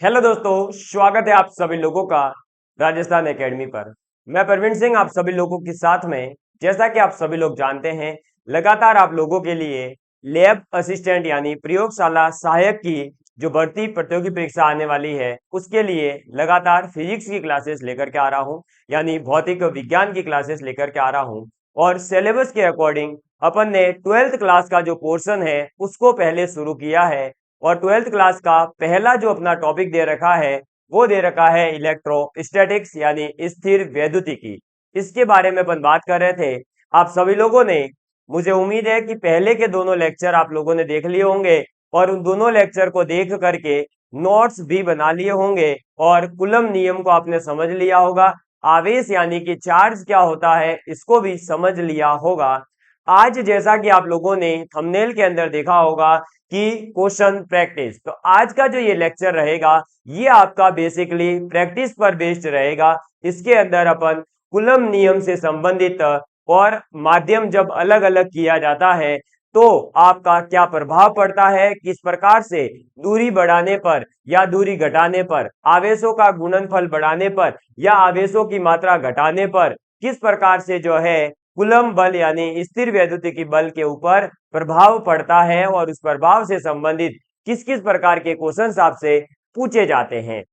Hello दोस्तों, स्वागत है आप सभी लोगों का राजस्थान एकेडमी पर। मैं प्रवीण सिंह आप सभी लोगों के साथ में। जैसा कि आप सभी लोग जानते हैं, लगातार आप लोगों के लिए लैब असिस्टेंट यानी प्रयोगशाला सहायक की जो भर्ती प्रतियोगी परीक्षा आने वाली है, उसके लिए लगातार फिजिक्स की क्लासेस लेकर के आ रहा हूं, यानी भौतिक विज्ञान की क्लासेस लेकर के आ रहा हूं। और सिलेबस के अकॉर्डिंग अपन ने 12th क्लास का जो पोर्शन है उसको पहले शुरू किया है। और 12th क्लास का पहला जो अपना टॉपिक दे रखा है वो दे रखा है इलेक्ट्रोस्टैटिक्स यानी स्थिर वैद्युतिकी। इसके बारे में अपन बात कर रहे थे। आप सभी लोगों ने, मुझे उम्मीद है कि पहले के दोनों लेक्चर आप लोगों ने देख लिए होंगे और उन दोनों लेक्चर को देख करके नोट्स भी बना लिए होंगे और कूलम नियम को आपने समझ लिया होगा। आवेश यानी कि चार्ज क्या होता है इसको भी समझ लिया होगा। आज जैसा कि आप लोगों ने थंबनेल के अंदर देखा होगा कि क्वेश्चन प्रैक्टिस, तो आज का जो ये लेक्चर रहेगा ये आपका बेसिकली प्रैक्टिस पर बेस्ड रहेगा। इसके अंदर अपन कूलम नियम से संबंधित और माध्यम जब अलग अलग किया जाता है तो आपका क्या प्रभाव पड़ता है, किस प्रकार से दूरी बढ़ाने पर या दूरी घटाने पर, आवेशों का गुणनफल बढ़ाने पर या आवेशों की मात्रा घटाने पर किस प्रकार से जो है कूलम बल यानी स्थिर वैद्युतिकी बल के ऊपर प्रभाव पड़ता है और उस प्रभाव से संबंधित किस किस प्रकार के क्वेश्चंस आपसे पूछे जाते हैं।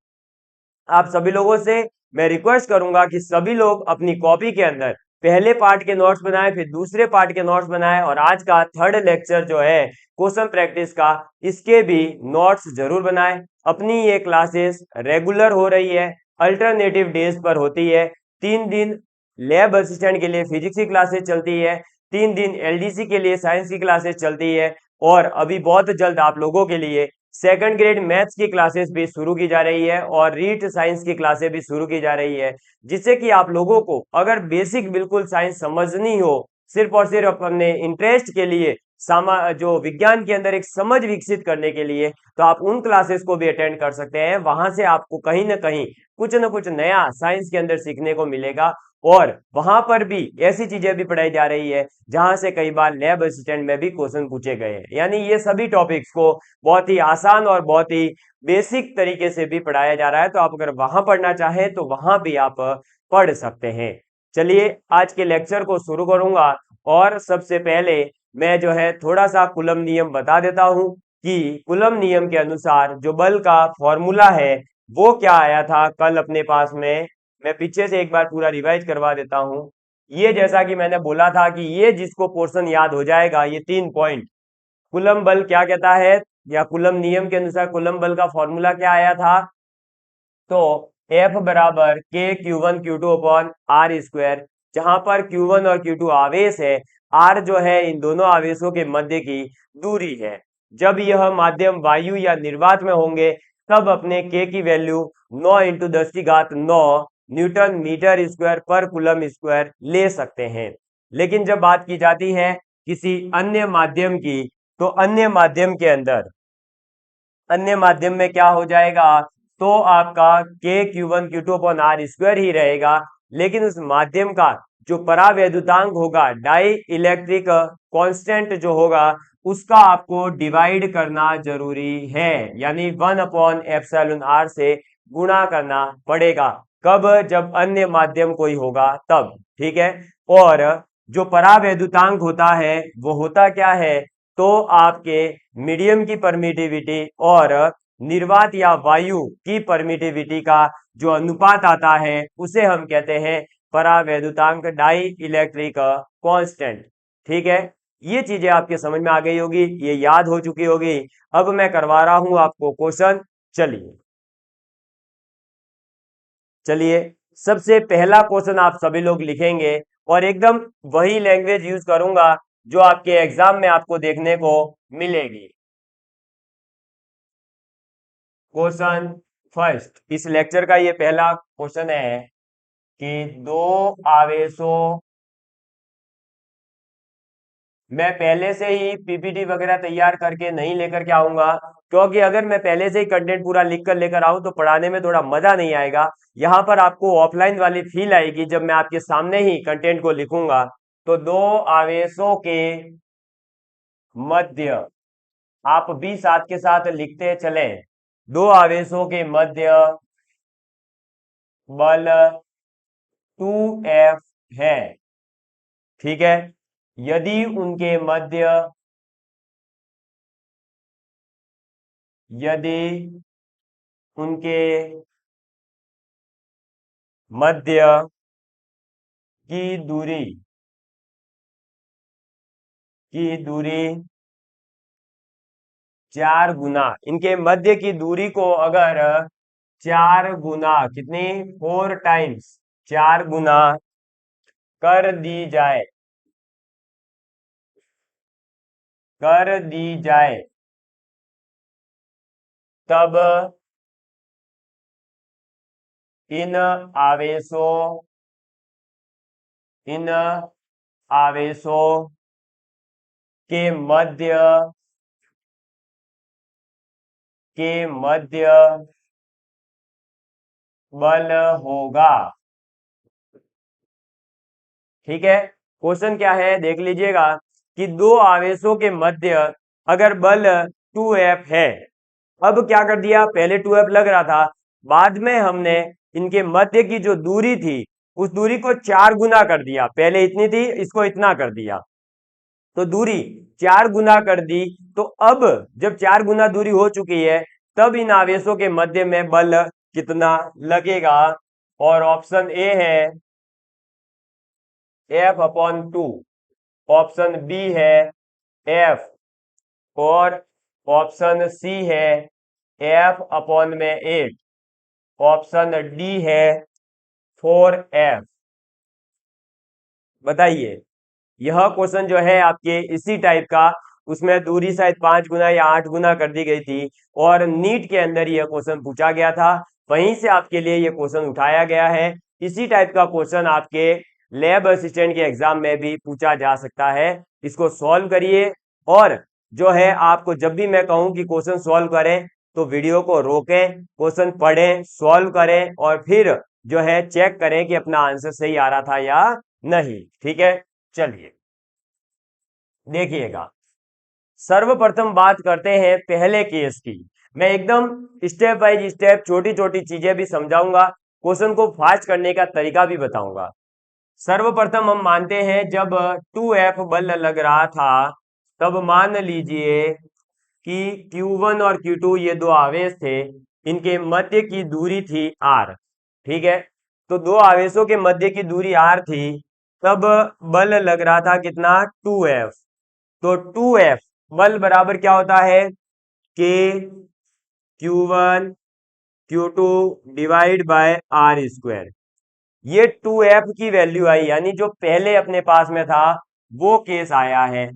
आप सभी लोगों से मैं रिक्वेस्ट करूंगा कि सभी लोग अपनी कॉपी के अंदर पहले पार्ट के नोट्स बनाएं, फिर दूसरे पार्ट के नोट्स बनाएं और आज का थर्ड लेक्चर जो है क्वेश्चन प्रैक्टिस का, इसके भी नोट्स जरूर बनाएं। अपनी ये क्लासेस रेगुलर हो रही है, अल्टरनेटिव डेज पर होती है। 3 दिन लैब असिस्टेंट के लिए फिजिक्स की क्लासेस चलती है, 3 दिन एलडीसी के लिए साइंस की क्लासेस चलती है और अभी बहुत जल्द आप लोगों के लिए सेकंड ग्रेड मैथ्स की क्लासेस भी शुरू की जा रही है और रीट साइंस की क्लासेस भी शुरू की जा रही है, जिससे कि आप लोगों को अगर बेसिक बिल्कुल साइंस समझनी हो, सिर्फ और सिर्फ अपने इंटरेस्ट के लिए, सामा जो विज्ञान के अंदर एक समझ विकसित करने के लिए, तो आप उन क्लासेस को भी अटेंड कर सकते हैं। वहां से आपको कहीं ना कहीं कुछ ना कुछ नया साइंस के अंदर सीखने को मिलेगा और वहां पर भी ऐसी चीजें भी पढ़ाई जा रही है जहां से कई बार लैब असिस्टेंट में भी क्वेश्चन पूछे गए हैं। यानी ये सभी टॉपिक्स को बहुत ही आसान और बहुत ही बेसिक तरीके से भी पढ़ाया जा रहा है, तो आप अगर वहां पढ़ना चाहें तो वहां भी आप पढ़ सकते हैं। चलिए आज के लेक्चर को शुरू करूंगा और सबसे पहले मैं जो है थोड़ा सा कूलम नियम बता देता हूं कि कूलम नियम के अनुसार जो बल का फॉर्मूला है वो क्या आया था कल अपने पास में। मैं पीछे से एक बार पूरा रिवाइज करवा देता हूं। ये जैसा कि मैंने बोला था कि ये जिसको पोर्शन याद हो जाएगा, ये 3 पॉइंट, कूलम बल क्या कहता है या कूलम नियम के अनुसार कूलम बल का फॉर्मूला क्या आया था, तो F बराबर के Q1 Q2 upon are square, जहां पर Q1 और Q2 आवेश है, R जो है इन दोनों आवेशों के मध्य की दूरी है। जब यह माध्यम वायु या निर्वात में होंगे तब अपने K की वैल्यू 9 इंटू 10 की घात 9 न्यूटन मीटर स्क्वायर पर कूलम स्क्वायर ले सकते हैं। लेकिन जब बात की जाती है किसी अन्य माध्यम की, तो अन्य माध्यम में क्या हो जाएगा, तो आपका के Q1 Q2 upon are square ही रहेगा। लेकिन उस माध्यम का जो परावैद्युतांक होगा, डाई इलेक्ट्रिक कांस्टेंट जो होगा, उसका आपको डिवाइड करना जरूरी है, यानी 1/एप्सिलॉन r से गुणा करना पड़ेगा। कब? जब अन्य माध्यम कोई होगा तब, ठीक है। और जो परावैद्युतांक होता है वो होता क्या है, तो आपके मीडियम की परमिटिविटी और निर्वात या वायु की परमिटिविटी का जो अनुपात आता है उसे हम कहते हैं परावैद्युतांक, डाई इलेक्ट्रिक कांस्टेंट, ठीक है। ये चीजें आपके समझ में आ गई होगी, ये याद हो चुकी होगी। अब मैं करवा रहा हूं आपको क्वेश्चन। चलिए चलिए सबसे पहला क्वेश्चन आप सभी लोग लिखेंगे और एकदम वही लैंग्वेज यूज करूंगा जो आपके एग्जाम में आपको देखने को मिलेगी। क्वेश्चन फर्स्ट, इस लेक्चर का ये पहला क्वेश्चन है कि दो आवेशों, मैं पहले से ही पीपीटी वगैरह तैयार करके नहीं लेकर के आऊंगा, क्योंकि अगर मैं पहले से ही कंटेंट पूरा लिख कर लेकर आऊं तो पढ़ाने में थोड़ा मजा नहीं आएगा। यहां पर आपको ऑफलाइन वाली फील आएगी जब मैं आपके सामने ही कंटेंट को लिखूंगा। तो दो आवेशों के मध्य, आप भी साथ के साथ लिखते चलें, दो आवेशों के मध्य बल 2F है, ठीक है। यदि यदि उनके मध्य की दूरी 4 गुना, इनके मध्य की दूरी को अगर 4 गुना, कितनी, 4 टाइम्स, 4 गुना कर दी जाए, तब इन आवेशों के मध्य बल होगा, ठीक है। क्वेश्चन क्या है देख लीजिएगा कि दो आवेशों के मध्य अगर बल 2F है, अब क्या कर दिया, पहले 2F लग रहा था, बाद में हमने इनके मध्य की जो दूरी थी उस दूरी को 4 गुना कर दिया, पहले इतनी थी इसको इतना कर दिया, तो दूरी 4 गुना कर दी। तो अब जब 4 गुना दूरी हो चुकी है तब इन आवेशों के मध्य में बल कितना लगेगा, और ऑप्शन ए है F/2, ऑप्शन बी है F, और ऑप्शन सी है F/8, ऑप्शन डी है 4F। बताइए, यह क्वेश्चन जो है आपके इसी टाइप का, उसमें दूरी शायद 5 गुना या 8 गुना कर दी गई थी, और नीट के अंदर यह क्वेश्चन पूछा गया था, वहीं से आपके लिए यह क्वेश्चन उठाया गया है। इसी टाइप का क्वेश्चन आपके लैब असिस्टेंट के एग्जाम में भी पूछा जा सकता है। इसको सॉल्व करिए, और जो है आपको जब भी मैं कहूं कि क्वेश्चन सॉल्व करें तो वीडियो को रोकें, क्वेश्चन पढ़ें, सॉल्व करें, और फिर जो है चेक करें कि अपना आंसर सही आ रहा था या नहीं, ठीक है। चलिए देखिएगा, सर्वप्रथम बात करते हैं पहले केस की। मैं एकदम स्टेप बाय स्टेप छोटी छोटी चीजें भी समझाऊंगा, क्वेश्चन को फास्ट करने का तरीका भी बताऊंगा। सर्वप्रथम हम मानते हैं जब 2F बल लग रहा था, तब मान लीजिए कि Q1 और Q2 ये दो आवेश थे, इनके मध्य की दूरी थी R, ठीक है। तो दो आवेशों के मध्य की दूरी R थी, तब बल लग रहा था कितना, 2F। तो 2F बल बराबर क्या होता है, K Q1 Q2 divide bye R²। ये 2F की वैल्यू आई, यानी जो पहले अपने पास में था वो केस आया है।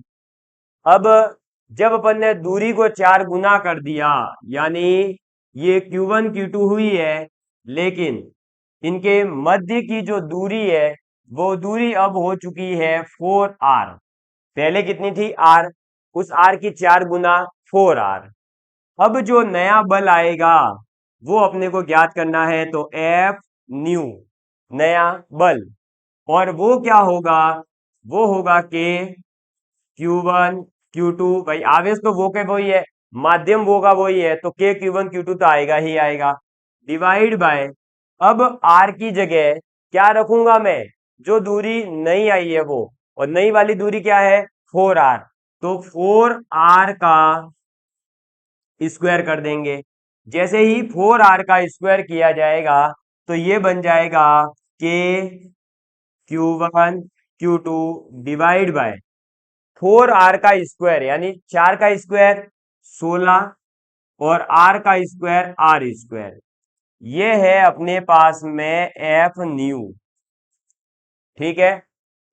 अब जब अपन ने दूरी को 4 गुना कर दिया, यानी ये Q1 Q2 हुई है, लेकिन इनके मध्य की जो दूरी है वो दूरी अब हो चुकी है 4R। पहले कितनी थी, R, उस R की 4 गुना 4R। अब जो नया बल आएगा वो अपने को ज्ञात करना है, तो F न्यू, नया बल, और वो क्या होगा, वो होगा कि Q1 Q2, भाई आवेश तो वो के वही है, माध्यम वो का वही है, तो K Q1 Q2 तो आएगा ही आएगा, डिवाइड बाय, अब R की जगह क्या रखूंगा मैं, जो दूरी नई आई है वो, और नई वाली दूरी क्या है, 4R, तो 4R का स्क्वायर कर देंगे। जैसे ही 4R का स्क्वायर किया जाएगा तो ये बन जाएगा K Q1 Q2 divide bye 4R का स्क्वायर, यानी 4 का स्क्वायर 16, और R का स्क्वायर R²। ये है अपने पास में F न्यू, ठीक है।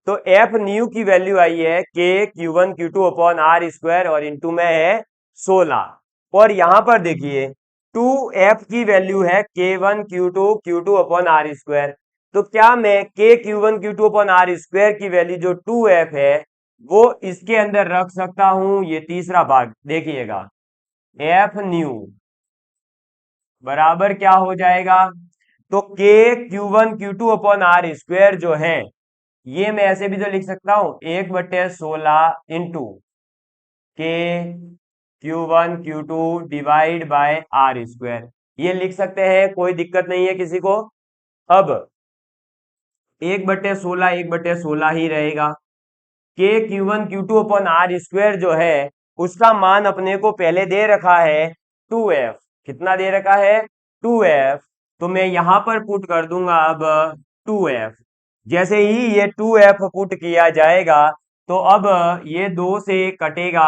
तो F न्यू की वैल्यू आई है K Q1 Q2 upon R², और इंटू में है 16, और यहां पर देखिए 2F की वैल्यू है K1 Q2 अपॉन R²। तो क्या मैं K Q1 Q2 upon R² की वैल्यू जो 2F है वो इसके अंदर रख सकता हूं, ये तीसरा भाग देखिएगा, F न्यू बराबर क्या हो जाएगा, तो K Q1 Q2 upon R² जो है ये मैं ऐसे भी तो लिख सकता हूं, 1/16 into K Q1 Q2 divide by R square, ये लिख सकते हैं, कोई दिक्कत नहीं है किसी को। अब 1/16 1/16 ही रहेगा। के Q1 Q2 upon are square जो है उसका मान अपने को पहले दे रखा है 2f। कितना दे रखा है? 2f। तो मैं यहां पर पुट कर दूंगा अब 2f। जैसे ही ये 2f पुट किया जाएगा तो अब ये 2 से कटेगा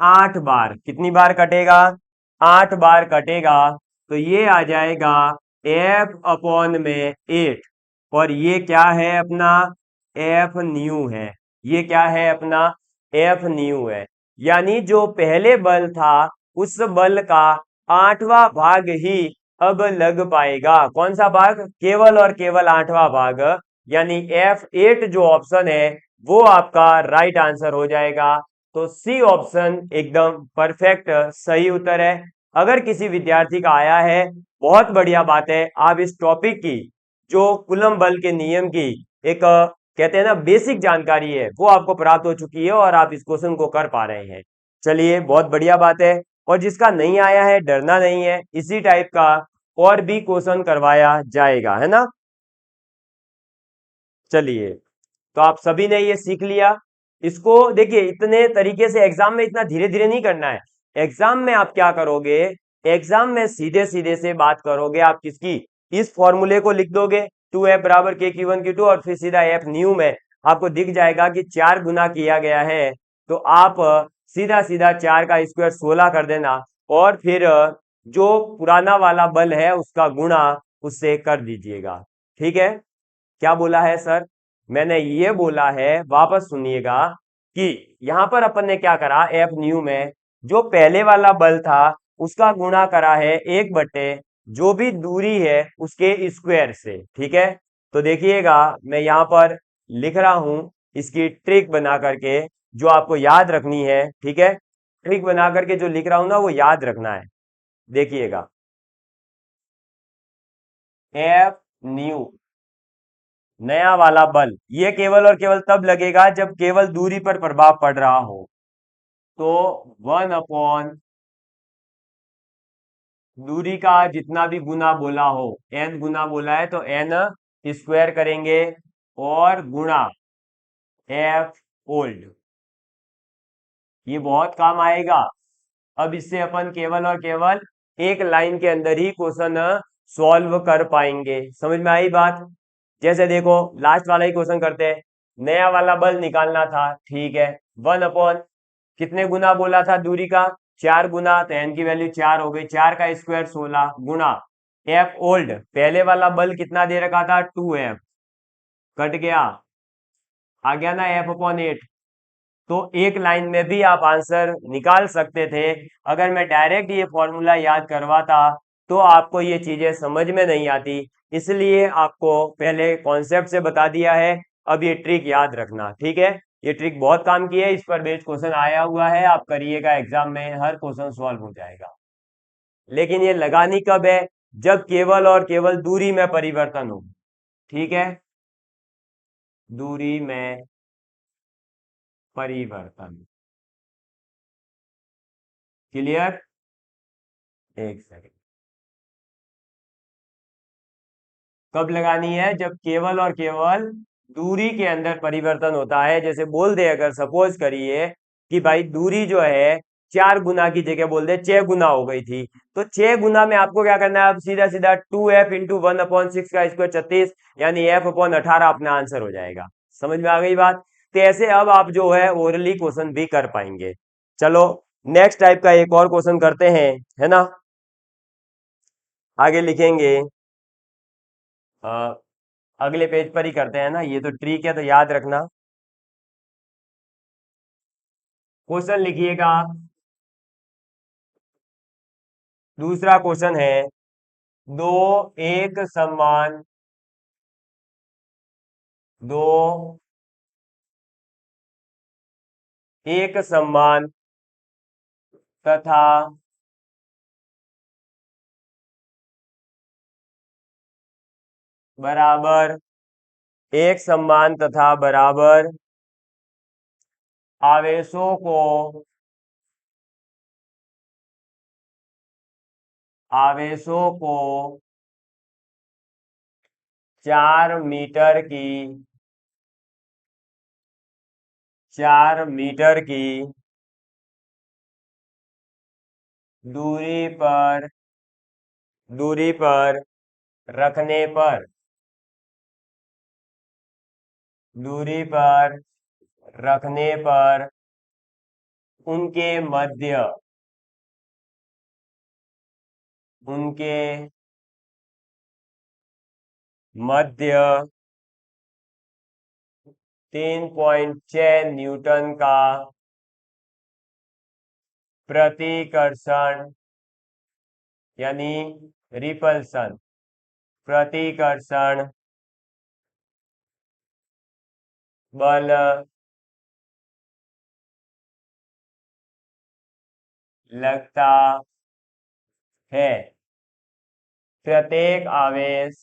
8 बार। कितनी बार कटेगा? 8 बार कटेगा। तो ये आ जाएगा f अपॉन में 8। और ये क्या है अपना? एफ न्यू है। ये क्या है अपना? एफ न्यू है। यानी जो पहले बल था उस बल का 8वां भाग ही अब लग पाएगा। कौन सा भाग? केवल और केवल 8वां भाग। यानी F8 जो ऑप्शन है वो आपका राइट आंसर हो जाएगा। तो सी ऑप्शन एकदम परफेक्ट सही उत्तर है। अगर किसी विद्यार्थी का आया है, बहुत बढ़िया बात है। आप इस टॉपिक की जो कूलम बल के नियम की एक कहते हैं ना बेसिक जानकारी है वो आपको प्राप्त हो चुकी है और आप इस क्वेश्चन को कर पा रहे हैं। चलिए, बहुत बढ़िया बात है। और जिसका नहीं आया है डरना नहीं है, इसी टाइप का और भी क्वेश्चन करवाया जाएगा, है ना। चलिए, तो आप सभी ने ये सीख लिया। इसको देखिए, इतने तरीके से एग्जाम में इतना धीरे धीरे नहीं करना है। एग्जाम में आप क्या करोगे? एग्जाम में सीधे सीधे से बात करोगे। आप किसकी? इस फॉर्मूले को लिख दोगे 2f बराबर के Q1 Q2 और फिर सीधा f न्यू में आपको दिख जाएगा कि 4 गुना किया गया है। तो आप सीधा सीधा 4 का स्क्वायर 16 कर देना और फिर जो पुराना वाला बल है उसका गुणा उससे कर दीजिएगा। ठीक है। क्या बोला है सर? मैंने ये बोला है, वापस सुनिएगा, कि यहां पर अपन ने क्या करा, एफ न्यू में जो पहले वाला बल था उसका गुणा करा है 1/, जो भी दूरी है उसके स्क्वायर से। ठीक है। तो देखिएगा, मैं यहां पर लिख रहा हूं इसकी ट्रिक बना करके जो आपको याद रखनी है। ठीक है। ट्रिक बना करके जो लिख रहा हूं ना वो याद रखना है। देखिएगा, एफ न्यू नया वाला बल, ये केवल और केवल तब लगेगा जब केवल दूरी पर प्रभाव पड़ रहा हो। तो 1 अपॉन दूरी का जितना भी गुना बोला हो, n गुना बोला है तो n स्क्वायर करेंगे और गुणा एफ ओल्ड। ये बहुत काम आएगा। अब इससे अपन केवल और केवल एक लाइन के अंदर ही क्वेश्चन सॉल्व कर पाएंगे। समझ में आई बात? जैसे देखो, लास्ट वाला ही क्वेश्चन करते हैं। नया वाला बल निकालना था, ठीक है। 1 अपॉन कितने गुना बोला था दूरी का? 4 गुना, तो एन की वैल्यू 4 हो गई। 4 का स्क्वायर 16 गुना एफ ओल्ड, पहले वाला बल कितना दे रखा था? 2f। कट गया, आ गया ना F/8। तो एक लाइन में भी आप आंसर निकाल सकते थे। अगर मैं डायरेक्ट ये फॉर्मूला याद करवाता तो आपको ये चीजें समझ में नहीं आती। इसलिए आपको पहले कॉन्सेप्ट से बता दिया है। अब ये ट्रिक याद रखना, ठीक है। ये ट्रिक बहुत काम की है, इस पर बेस्ड क्वेश्चन आया हुआ है, आप करिएगा, एग्जाम में हर क्वेश्चन सॉल्व हो जाएगा। लेकिन ये लगानी कब है? जब केवल और केवल दूरी में परिवर्तन हो। ठीक है। दूरी में परिवर्तन। क्लियर? एक सेकंड। कब लगानी है? जब केवल और केवल दूरी के अंदर परिवर्तन होता है। जैसे बोल दे, अगर सपोज करिए कि भाई दूरी जो है 4 गुना की जगह बोल दे 6 गुना हो गई थी, तो 6 गुना में आपको क्या करना है? अब सीधा सीधा 2f इंटू 1/6 का स्क्वायर 36, यानी f/18 अपना आंसर हो जाएगा। समझ में आ गई बात? तो ऐसे अब आप जो है ओरली क्वेश्चन भी कर पाएंगे। चलो, नेक्स्ट टाइप का एक और क्वेश्चन करते हैं, है ना। आगे लिखेंगे, अगले पेज पर ही करते हैं ना, ये तो ट्रिक है तो याद रखना। क्वेश्चन लिखिएगा। दूसरा क्वेश्चन है, दो एक समान दो एक समान तथा बराबर, एक समान तथा बराबर आवेशों को आवेशों को 4 मीटर की दूरी पर रखने पर उनके मध्य 3.6 न्यूटन का प्रतिकर्षण यानी रिपल्सन बल लगता है। प्रत्येक आवेश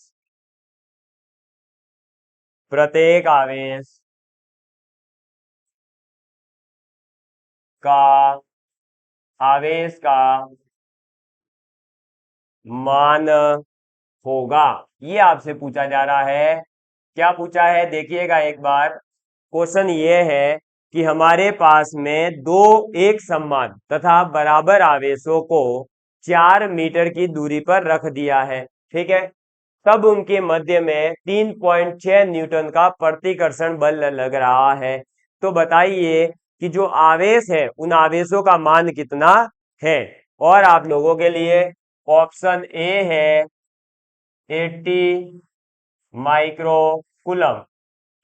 का मान होगा। ये आपसे पूछा जा रहा है। क्या पूछा है देखिएगा एक बार। क्वेश्चन ये है कि हमारे पास में दो एक समान तथा बराबर आवेशों को 4 मीटर की दूरी पर रख दिया है, ठीक है। तब उनके मध्य में 3.6 न्यूटन का प्रतिकर्षण बल लग रहा है। तो बताइए कि जो आवेश है उन आवेशों का मान कितना है। और आप लोगों के लिए ऑप्शन ए है 80 माइक्रो कूलम,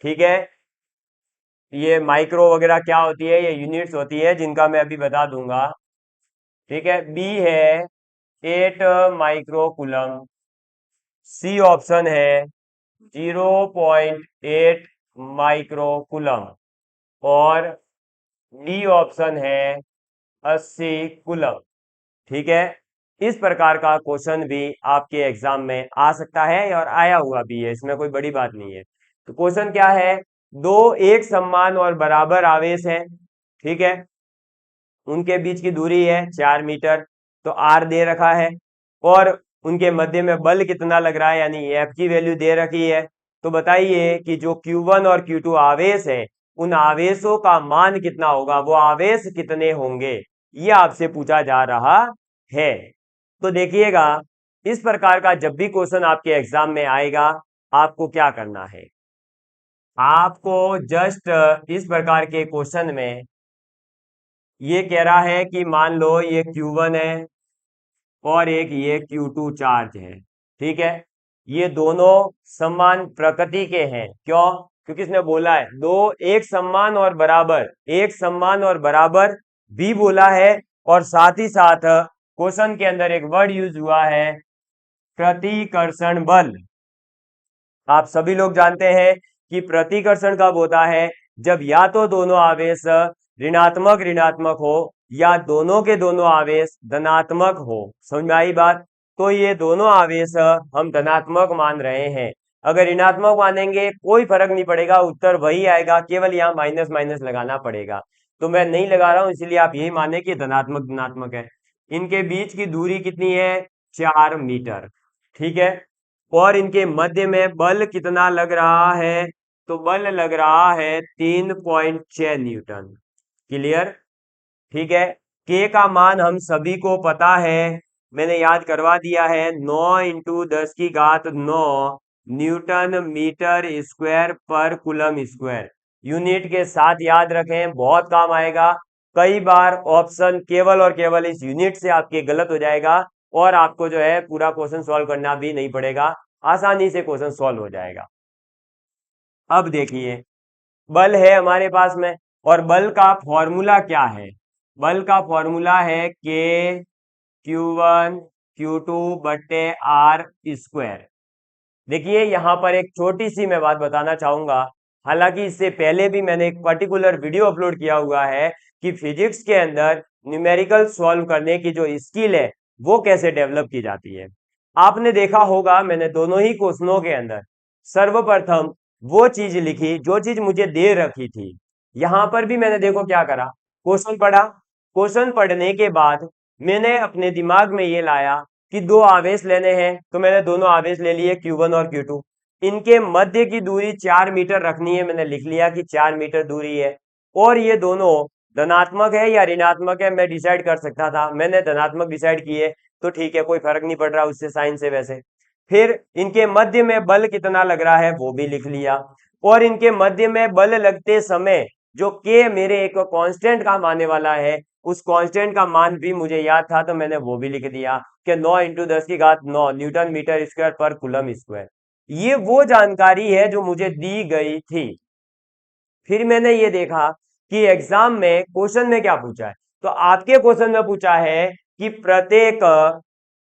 ठीक है। ये माइक्रो वगैरह क्या होती है, ये यूनिट्स होती है जिनका मैं अभी बता दूंगा, ठीक है। बी है 8 माइक्रो कूलम, सी ऑप्शन है 0.8 माइक्रो कूलम और डी ऑप्शन है 80 कूलम, ठीक है। इस प्रकार का क्वेश्चन भी आपके एग्जाम में आ सकता है और आया हुआ भी है, इसमें कोई बड़ी बात नहीं है। तो क्वेश्चन क्या है, दो एक समान और बराबर आवेश है, ठीक है। उनके बीच की दूरी है 4 मीटर, तो आर दे रखा है और उनके मध्य में बल कितना लग रहा है यानी एफ की वैल्यू दे रखी है। तो बताइए कि जो Q1 और Q2 आवेश है उन आवेशों का मान कितना होगा, वो आवेश कितने होंगे, ये आपसे पूछा जा रहा है। तो देखिएगा इस प्रकार का जब भी क्वेश्चन आपके एग्जाम में आएगा आपको क्या करना है, आपको जस्ट इस प्रकार के क्वेश्चन में ये कह रहा है कि मान लो ये Q1 है और एक ये Q2 चार्ज है, ठीक है। ये दोनों समान प्रकृति के हैं, क्यों, क्योंकि इसने बोला है दो एक समान और बराबर भी बोला है और साथ ही साथ क्वेश्चन के अंदर एक वर्ड यूज हुआ है प्रतिकर्षण बल। आप सभी लोग जानते हैं कि प्रतिकर्षण कब होता है, जब या तो दोनों आवेश ऋणात्मक ऋणात्मक हो या दोनों के दोनों आवेश धनात्मक हो। समझ में आई बात। तो ये दोनों आवेश हम धनात्मक मान रहे हैं, अगर ऋणात्मक मानेंगे कोई फर्क नहीं पड़ेगा, उत्तर वही आएगा, केवल यहाँ माइनस माइनस लगाना पड़ेगा। तो मैं नहीं लगा रहा हूं, इसलिए आप यही माने कि धनात्मक धनात्मक है। इनके बीच की दूरी कितनी है, 4 मीटर, ठीक है। और इनके मध्य में बल कितना लग रहा है, तो बल लग रहा है 3.6 न्यूटन। क्लियर, ठीक है। के का मान हम सभी को पता है, मैंने याद करवा दिया है, 9 इंटू 10 की घात 9 न्यूटन मीटर स्क्वायर पर कूलम स्क्वायर। यूनिट के साथ याद रखें, बहुत काम आएगा। कई बार ऑप्शन केवल और केवल इस यूनिट से आपके गलत हो जाएगा और आपको जो है पूरा क्वेश्चन सॉल्व करना भी नहीं पड़ेगा, आसानी से क्वेश्चन सॉल्व हो जाएगा। अब देखिए बल है हमारे पास में और बल का फॉर्मूला क्या है, बल का फॉर्मूला है के Q1 Q2 बट्टे आर स्क्वायर। देखिए यहां पर एक छोटी सी मैं बात बताना चाहूंगा, हालांकि इससे पहले भी मैंने एक पर्टिकुलर वीडियो अपलोड किया हुआ है कि फिजिक्स के अंदर न्यूमेरिकल सॉल्व करने की जो स्किल है वो कैसे डेवलप की जाती है। आपने देखा होगा मैंने दोनों ही क्वेश्चनों के अंदर सर्वप्रथम वो चीज लिखी जो चीज मुझे दे रखी थी। यहां पर भी मैंने देखो क्या करा, क्वेश्चन पढ़ा, क्वेश्चन पढ़ने के बाद मैंने अपने दिमाग में ये लाया कि दो आवेश लेने हैं, तो मैंने दोनों आवेश ले लिए Q1 और Q2। इनके मध्य की दूरी 4 मीटर रखनी है, मैंने लिख लिया कि 4 मीटर दूरी है। और ये दोनों धनात्मक है या ऋणात्मक है मैं डिसाइड कर सकता था, मैंने धनात्मक डिसाइड किए, तो ठीक है, कोई फर्क नहीं पड़ रहा उससे, साइन से वैसे। फिर इनके मध्य में बल कितना लग रहा है वो भी लिख लिया, और इनके मध्य में बल लगते समय जो के मेरे एक कांस्टेंट काम आने वाला है, उस कांस्टेंट का मान भी मुझे याद था, तो मैंने वो भी लिख दिया कि 9 इंटू 10⁻9 न्यूटन मीटर स्क्वायर पर कूलम स्क्वायर। ये वो जानकारी है जो मुझे दी गई थी। फिर मैंने ये देखा कि एग्जाम में क्वेश्चन में क्या पूछा है, तो आपके क्वेश्चन में पूछा है कि प्रत्येक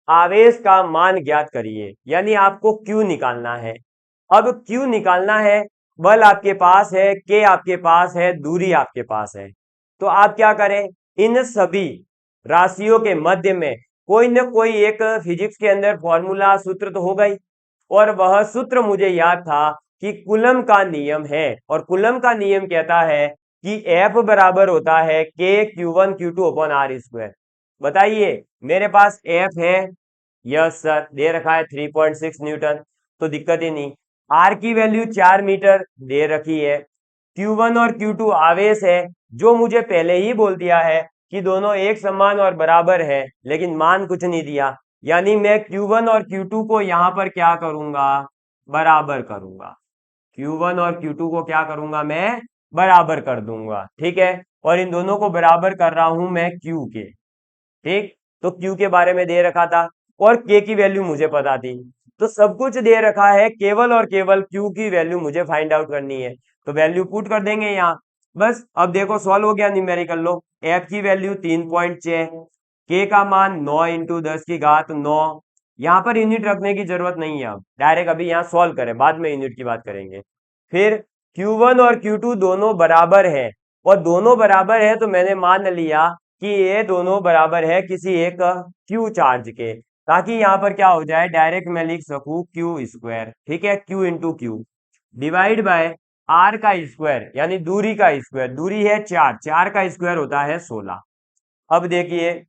आवेश का मान ज्ञात करिए, यानी आपको क्यू निकालना है। अब क्यू निकालना है, बल आपके पास है, के आपके पास है, दूरी आपके पास है, तो आप क्या करें, इन सभी राशियों के मध्य में कोई न कोई एक फिजिक्स के अंदर फॉर्मूला सूत्र तो होगा ही, और वह सूत्र मुझे याद था कि कूलम का नियम है, और कूलम का नियम कहता है कि F बराबर होता है K Q1 Q2/r²। बताइए, मेरे पास F है, यस सर, दे रखा है 3.6 न्यूटन, तो दिक्कत ही नहीं। R की वैल्यू 4 मीटर दे रखी है। Q1 और Q2 आवेश है, जो मुझे पहले ही बोल दिया है कि दोनों एक समान और बराबर है, लेकिन मान कुछ नहीं दिया, यानी मैं Q1 और Q2 को यहां पर क्या करूंगा, बराबर करूंगा। Q1 और Q2 को क्या करूंगा, मैं बराबर कर दूंगा, ठीक है। और इन दोनों को बराबर कर रहा हूं मैं Q के, ठीक। तो Q के बारे में दे रखा था, और K की वैल्यू मुझे पता थी, तो सब कुछ दे रखा है, केवल और केवल Q की वैल्यू मुझे फाइंड आउट करनी है, तो वैल्यू पुट कर देंगे यहाँ। बस अब देखो सॉल्व हो गया न्यूमेरिकल लो। F की वैल्यू 3.6, K का मान 9 इंटू 10⁻9। यहाँ पर यूनिट रखने की जरूरत नहीं है, अब डायरेक्ट अभी यहाँ सॉल्व करें, बाद में यूनिट की बात करेंगे। फिर Q1 और Q2 दोनों बराबर है, और दोनों बराबर है तो मैंने मान लिया कि ये दोनों बराबर है किसी एक Q चार्ज के, ताकि यहाँ पर क्या हो जाए, डायरेक्ट मैं लिख सकूं Q², ठीक है, Q into Q divide by R का स्क्वायर, यानी दूरी का स्क्वायर, दूरी है 4, 4 का स्क्वायर होता है 16। अब देखिए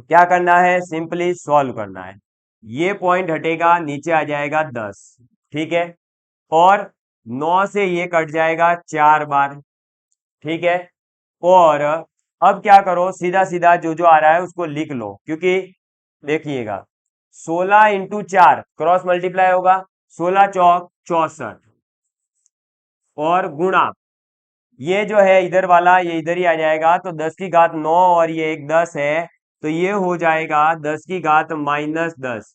क्या करना है, सिंपली सॉल्व करना है। ये पॉइंट हटेगा, नीचे आ जाएगा 10, ठीक है, और 9 से ये कट जाएगा 4 बार, ठीक है। और अब क्या करो, सीधा सीधा जो जो आ रहा है उसको लिख लो, क्योंकि देखिएगा 16 इंटू 4 क्रॉस मल्टीप्लाई होगा, 16 चौक 64, और गुणा ये जो है इधर वाला ये इधर ही आ जाएगा, तो 10⁻9 और ये एक 10 है, तो ये हो जाएगा 10⁻−10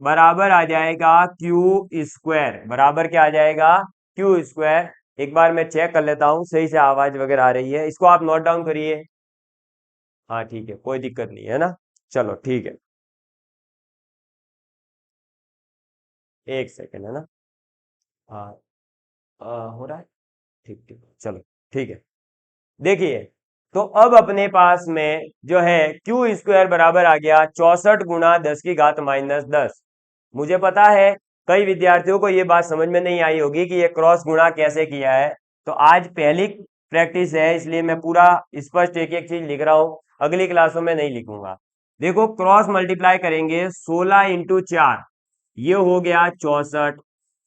बराबर आ जाएगा Q², बराबर क्या आ जाएगा, Q²। एक बार मैं चेक कर लेता हूं सही से आवाज वगैरह आ रही है, इसको आप नोट डाउन करिए। हाँ ठीक है, कोई दिक्कत नहीं है ना, चलो ठीक है, एक सेकेंड है ना। हाँ हो रहा है, ठीक ठीक, चलो ठीक है। देखिए, तो अब अपने पास में जो है Q² बराबर आ गया 64 × 10⁻−10। मुझे पता है कई विद्यार्थियों को ये बात समझ में नहीं आई होगी कि ये क्रॉस गुणा कैसे किया है, तो आज पहली प्रैक्टिस है, इसलिए मैं पूरा स्पष्ट एक एक चीज लिख रहा हूं, अगली क्लासों में नहीं लिखूंगा। देखो क्रॉस मल्टीप्लाई करेंगे, 16 इंटू 4 ये हो गया 64,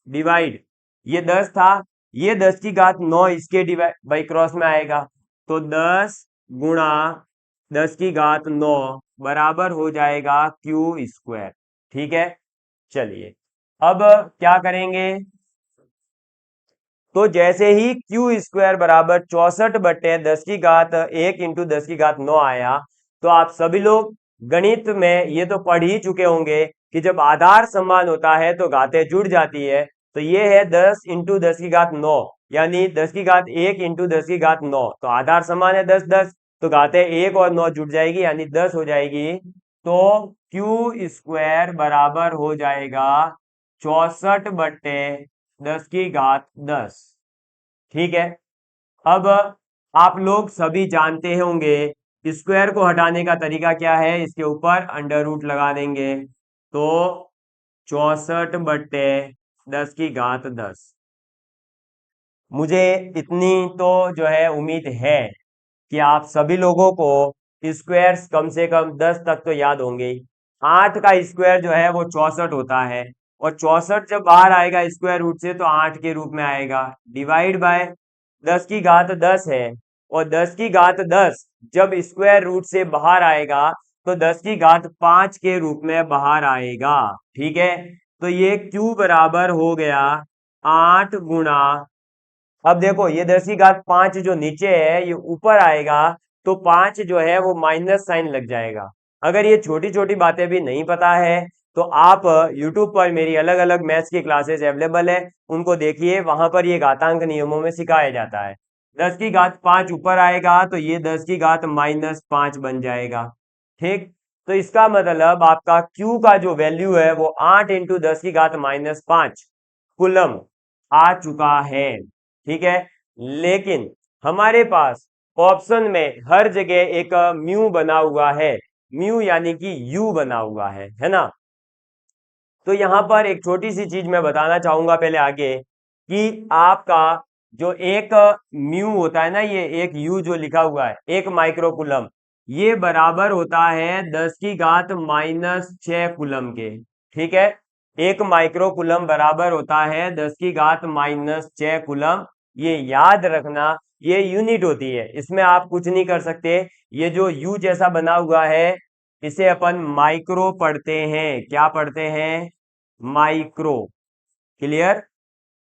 डिवाइड ये 10 था, ये 10⁻9 इसके डिवाइड बाई क्रॉस में आएगा, तो 10 × 10⁻9 बराबर हो जाएगा Q², ठीक है। चलिए अब क्या करेंगे, तो जैसे ही Q² बराबर 64/10⁻1 इंटू 10⁻9 आया, तो आप सभी लोग गणित में ये तो पढ़ ही चुके होंगे कि जब आधार समान होता है तो घातें जुड़ जाती है, तो ये है 10 इंटू 10⁻9, यानी 10⁻1 इंटू 10⁻9, तो आधार समान है 10 10, तो घातें 1 और 9 जुड़ जाएगी यानी 10 हो जाएगी, तो Q² बराबर हो जाएगा 64/10⁻10, ठीक है। अब आप लोग सभी जानते होंगे स्क्वायर को हटाने का तरीका क्या है, इसके ऊपर अंडर रूट लगा देंगे, तो 64/10⁻10। मुझे इतनी तो जो है उम्मीद है कि आप सभी लोगों को स्क्वायर्स कम से कम 10 तक तो याद होंगे ही। 8 का स्क्वायर जो है वो 64 होता है, और 64 जब बाहर आएगा स्क्वायर रूट से तो 8 के रूप में आएगा। डिवाइड बाय 10 की घात 10 है, और 10 की घात 10 जब स्क्वायर रूट से बाहर आएगा तो 10 की घात 5 के रूप में बाहर आएगा। ठीक है, तो ये Q बराबर हो गया 8 गुणा, अब देखो ये 10 की घात 5 जो नीचे है ये ऊपर आएगा, तो 5 जो है वो माइनस साइन लग जाएगा। अगर ये छोटी छोटी बातें भी नहीं पता है तो आप YouTube पर मेरी अलग अलग मैथ्स की क्लासेस अवेलेबल है, उनको देखिए, वहां पर ये घातांक नियमों में सिखाया जाता है। 10 की घात 5 ऊपर आएगा तो ये 10 की घात -5 बन जाएगा। ठीक, तो इसका मतलब आपका Q का जो वैल्यू है वो 8 इंटू 10 की घात -5 कुलम आ चुका है। ठीक है, लेकिन हमारे पास ऑप्शन में हर जगह एक म्यू बना हुआ है, म्यू यानी कि यू बना हुआ है ना। तो यहाँ पर एक छोटी सी चीज मैं बताना चाहूंगा पहले आगे, कि आपका जो एक म्यू होता है ना, ये एक यू जो लिखा हुआ है, एक माइक्रोकुलम, ये बराबर होता है 10 की घात -6 कुलम के। ठीक है, एक माइक्रोकुलम बराबर होता है 10 की घात -6 कुलम। ये याद रखना, ये यूनिट होती है, इसमें आप कुछ नहीं कर सकते। ये जो यू जैसा बना हुआ है इसे अपन माइक्रो पढ़ते हैं। क्या पढ़ते हैं? माइक्रो। क्लियर?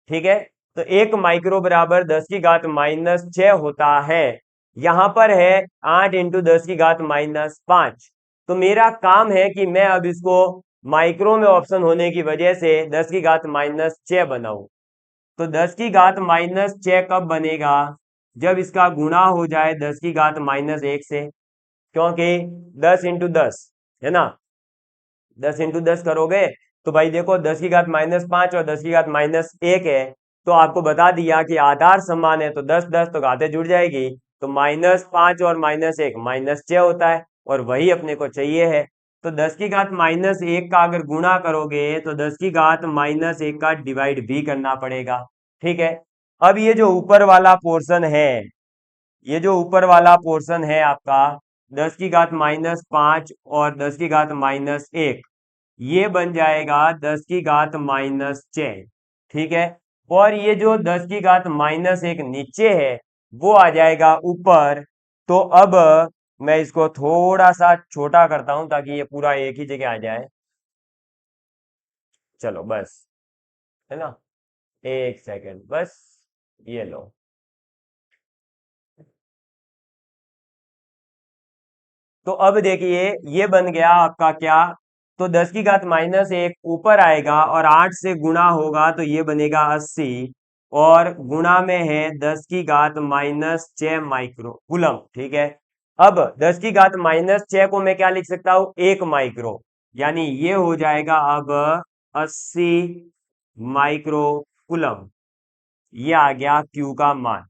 ठीक है, तो एक माइक्रो बराबर 10 की घात -6 होता है। यहां पर है 8 इंटू 10 की घात -5। तो मेरा काम है कि मैं अब इसको माइक्रो में ऑप्शन होने की वजह से 10 की घात -6 बनाऊं। तो 10 की घात -6 कब बनेगा? जब इसका गुणा हो जाए 10 की घात -1 से, क्योंकि 10 इंटू 10 है ना, 10 इंटू 10 करोगे तो भाई देखो 10 की घात -5 और 10 की घात -1 है, तो आपको बता दिया कि आधार समान है तो 10 10 तो घातें जुड़ जाएगी, तो -5 और -1 -6 होता है, और वही अपने को चाहिए है। तो 10 की घात -1 का अगर गुणा करोगे तो 10 की घात -1 का डिवाइड भी करना पड़ेगा। ठीक है, अब ये जो ऊपर वाला पोर्शन है, ये जो ऊपर वाला पोर्शन है आपका 10 की घात -5 और 10 की घात -1, ये बन जाएगा 10 की घात -6। ठीक है, और ये जो 10 की घात -1 नीचे है वो आ जाएगा ऊपर। तो अब मैं इसको थोड़ा सा छोटा करता हूं ताकि ये पूरा एक ही जगह आ जाए। चलो बस, है ना, एक सेकंड बस, ये लो। तो अब देखिए ये बन गया आपका क्या, तो 10 की घात -1 ऊपर आएगा और 8 से गुणा होगा तो ये बनेगा 80, और गुणा में है 10 की घात -6 माइक्रो कूलम। ठीक है, अब 10 की घात -6 को मैं क्या लिख सकता हूं? 1 माइक्रो, यानी ये हो जाएगा अब 80 माइक्रो कूलम। ये आ गया Q का मान।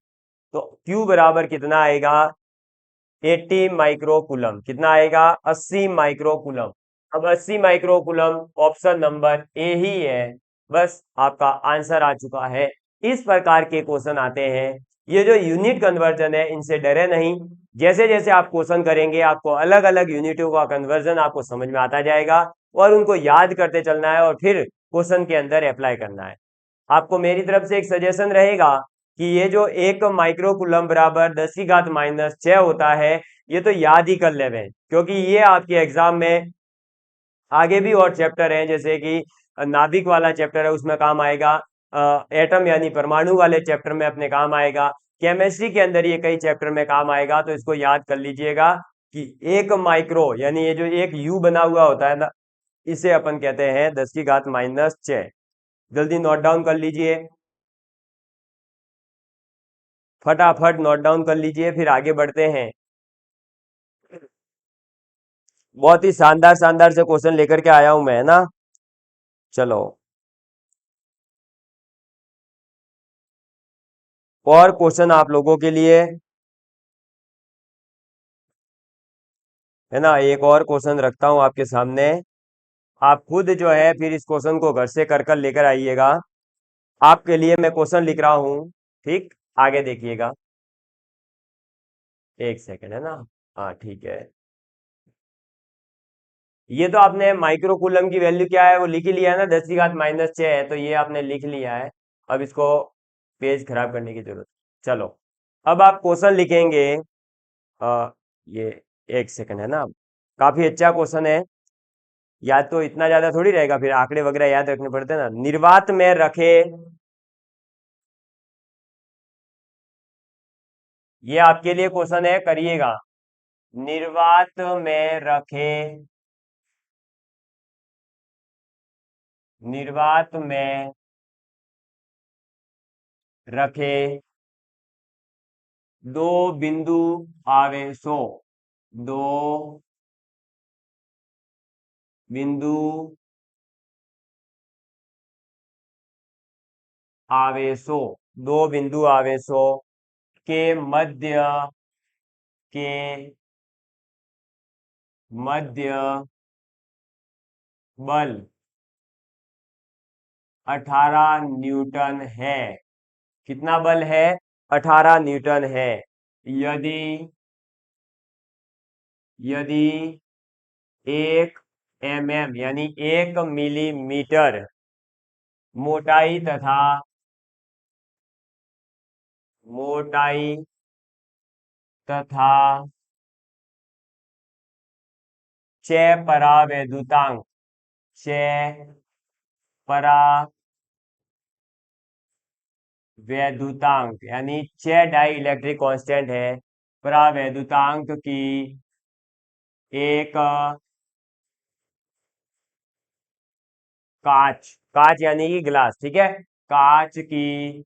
तो Q बराबर कितना आएगा? 80 माइक्रो कूलम। कितना आएगा? 80 माइक्रो कूलम। अब 80 micro coulomb option number A ही है। बस आपका आंसर आ चुका है। इस प्रकार के क्वेश्चन आते हैं। ये जो यूनिट कन्वर्जन है इनसे डरे नहीं, जैसे जैसे आप क्वेश्चन करेंगे आपको अलग अलग यूनिटों का कन्वर्जन आपको समझ में आता जाएगा, और उनको याद करते चलना है और फिर क्वेश्चन के अंदर अप्लाई करना है। आपको मेरी तरफ से एक सजेशन रहेगा कि ये जो एक माइक्रो कूलम बराबर 10 की घात -6 होता है, ये तो याद ही कर लेवे, क्योंकि ये आपके एग्जाम में आगे भी और चैप्टर हैं, जैसे कि नाभिक वाला चैप्टर है उसमें काम आएगा, एटम यानी परमाणु वाले चैप्टर में अपने काम आएगा, केमिस्ट्री के अंदर ये कई चैप्टर में काम आएगा। तो इसको याद कर लीजिएगा कि एक माइक्रो यानी ये जो एक यू बना हुआ होता है ना, इसे अपन कहते हैं 10 की घात -6। जल्दी नोट डाउन कर लीजिए, फटाफट नोट डाउन कर लीजिए, फिर आगे बढ़ते हैं। बहुत ही शानदार शानदार से क्वेश्चन लेकर के आया हूं मैं, है ना। चलो, और क्वेश्चन आप लोगों के लिए, है ना, एक और क्वेश्चन रखता हूं आपके सामने। आप खुद जो है फिर इस क्वेश्चन को घर से कर कर लेकर आइएगा। आपके लिए मैं क्वेश्चन लिख रहा हूं, ठीक, आगे देखिएगा। एक सेकंड, है ना। हाँ ठीक है, ये तो आपने माइक्रो कूलम की वैल्यू क्या है वो लिख ही लिया है ना, 10⁻⁻6 है, तो ये आपने लिख लिया है। अब इसको पेज खराब करने की जरूरत। चलो, अब आप क्वेश्चन लिखेंगे। ये एक सेकंड है ना, काफी अच्छा क्वेश्चन है। याद तो इतना ज्यादा थोड़ी रहेगा, फिर आंकड़े वगैरह याद रखने पड़ते हैं ना। निर्वात में रखे, ये आपके लिए क्वेश्चन है, करिएगा। निर्वात में रखे, निर्वात में रखे दो बिंदु आवेशों, दो बिंदु आवेशों, दो बिंदु आवेशों के मध्य, के मध्य बल 18 न्यूटन है। कितना बल है? 18 न्यूटन है। यदि यदि 1 mm यानी 1 मिलीमीटर मोटाई तथा मोटाई तथा 6 परावैद्युतांक, 6 परावैद्युतांक यानी 6 डाई इलेक्ट्रिक कांस्टेंट है, परावैद्युतांक की एक कांच, कांच यानी कि ग्लास, ठीक है, कांच की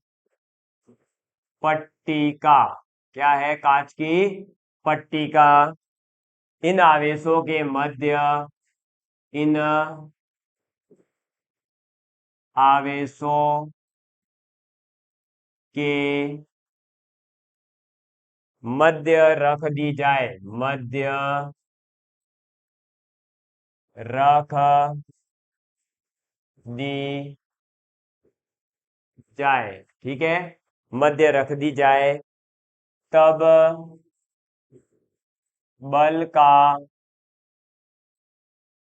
पट्टिका, क्या है? कांच की पट्टिका इन आवेशों के मध्य, इन आवेशों के मध्य रख दी जाए, मध्य रख दी जाए, ठीक है, मध्य रख दी जाए। तब बल का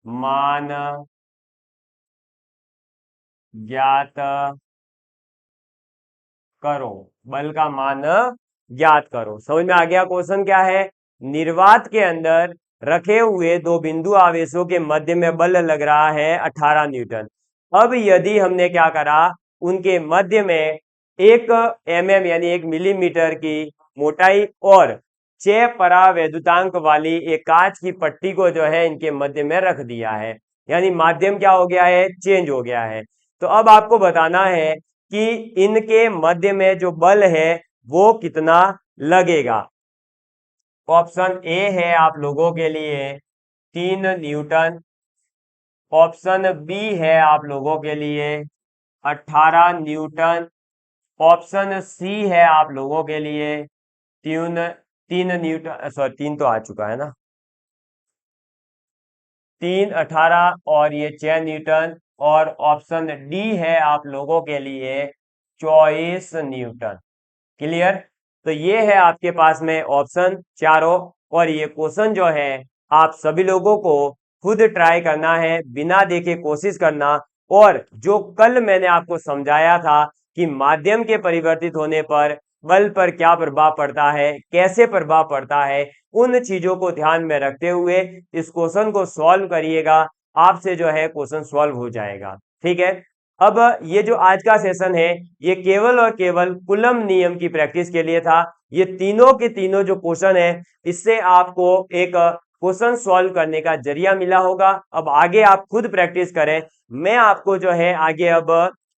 मान ज्ञात करो, बल का मान ज्ञात करो। समझ में आ गया क्वेश्चन क्या है? निर्वात के अंदर रखे हुए दो बिंदु आवेशों के मध्य में बल लग रहा है 18 न्यूटन। अब यदि हमने क्या करा, उनके मध्य में 1 mm यानी 1 मिलीमीटर की मोटाई और 6 परावैद्युतांक वाली एक कांच की पट्टी को जो है इनके मध्य में रख दिया है, यानी माध्यम क्या हो गया है? चेंज हो गया है। तो अब आपको बताना है कि इनके मध्य में जो बल है वो कितना लगेगा। ऑप्शन ए है आप लोगों के लिए 3 न्यूटन, ऑप्शन बी है आप लोगों के लिए 18 न्यूटन, ऑप्शन सी है आप लोगों के लिए 3 न्यूटन, सॉरी 3 तो आ चुका है ना, 3, 18 और ये 6 न्यूटन, और ऑप्शन डी है आप लोगों के लिए 24 न्यूटन। क्लियर? तो ये है आपके पास में ऑप्शन चारों, और ये क्वेश्चन जो है आप सभी लोगों को खुद ट्राई करना है, बिना देखे कोशिश करना। और जो कल मैंने आपको समझाया था कि माध्यम के परिवर्तित होने पर बल पर क्या प्रभाव पड़ता है, कैसे प्रभाव पड़ता है, उन चीजों को ध्यान में रखते हुए इस क्वेश्चन को सॉल्व करिएगा, आपसे जो है क्वेश्चन सॉल्व हो जाएगा। ठीक है? अब ये जो आज का सेशन है ये केवल और केवल कूलम नियम की प्रैक्टिस के लिए था। ये तीनों के तीनों जो क्वेश्चन है इससे आपको एक क्वेश्चन सॉल्व करने का जरिया मिला होगा। अब आगे आप खुद प्रैक्टिस करें। मैं आपको जो है आगे अब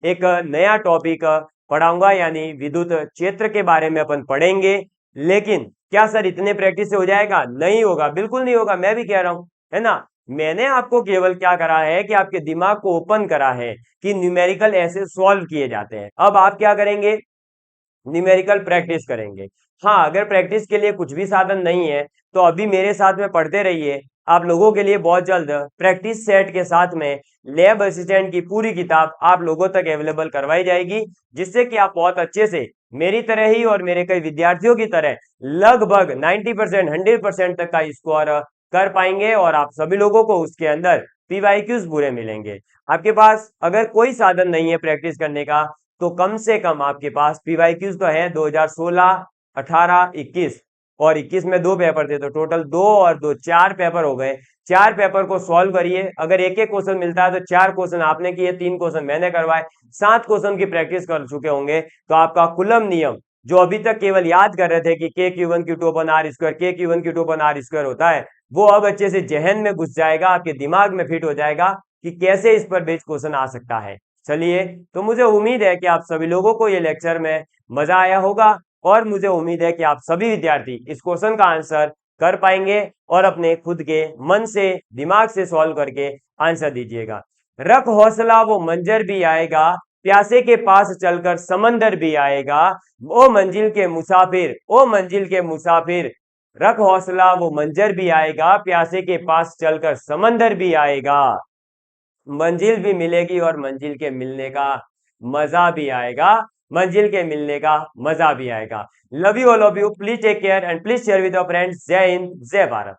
एक नया टॉपिक पढ़ाऊंगा, यानी विद्युत क्षेत्र के बारे में अपन पढ़ेंगे। लेकिन क्या सर इतने प्रैक्टिस से हो जाएगा? नहीं होगा, बिल्कुल नहीं होगा, मैं भी कह रहा हूं, है ना। मैंने आपको केवल क्या करा है कि आपके दिमाग को ओपन करा है कि न्यूमेरिकल ऐसे सॉल्व किए जाते हैं। अब आप क्या करेंगे? न्यूमेरिकल प्रैक्टिस करेंगे। हाँ, अगर प्रैक्टिस के लिए कुछ भी साधन नहीं है तो अभी मेरे साथ में पढ़ते रहिए। आप लोगों के लिए बहुत जल्द प्रैक्टिस सेट के साथ में लैब असिस्टेंट की पूरी किताब आप लोगों तक अवेलेबल करवाई जाएगी, जिससे कि आप बहुत अच्छे से मेरी तरह ही और मेरे कई विद्यार्थियों की तरह लगभग 90%, 100% तक का स्कोर कर पाएंगे और आप सभी लोगों को उसके अंदर पीवाईक्यूज बुरे मिलेंगे। आपके पास अगर कोई साधन नहीं है प्रैक्टिस करने का, तो कम से कम आपके पास पीवाईक्यूज तो है 2016, 18, 21 और 21 में 2 पेपर थे, तो टोटल 2 और 2 4 पेपर हो गए। 4 पेपर को सॉल्व करिए। अगर एक एक क्वेश्चन मिलता है तो 4 क्वेश्चन आपने किए, 3 क्वेश्चन मैंने करवाए, 7 क्वेश्चन की प्रैक्टिस कर चुके होंगे। तो आपका कूलम नियम जो अभी तक केवल याद कर रहे थे कि K Q one Q two upon R square, K Q one Q two upon R square होता है, वो अब अच्छे से जहन में घुस जाएगा, आपके दिमाग में फिट हो जाएगा कि कैसे इस पर बेस्ड क्वेश्चन आ सकता है। चलिए, तो मुझे उम्मीद है कि आप सभी लोगों को ये लेक्चर में मजा आया होगा और मुझे उम्मीद है कि आप सभी विद्यार्थी इस क्वेश्चन का आंसर कर पाएंगे और अपने खुद के मन से, दिमाग से सॉल्व करके आंसर दीजिएगा। रख हौसला वो मंजर भी आएगा, प्यासे के पास चलकर समंदर भी आएगा, ओ मंजिल के मुसाफिर, ओ मंजिल के मुसाफिर। रख हौसला वो मंजर भी आएगा, प्यासे के पास चलकर समंदर भी आएगा। मंजिल भी मिलेगी और मंजिल के मिलने का मजा भी आएगा, मंजिल के मिलने का मजा भी आएगा। Love you all of you, please take care and please share with your friends. जय हिंद, जय भारत।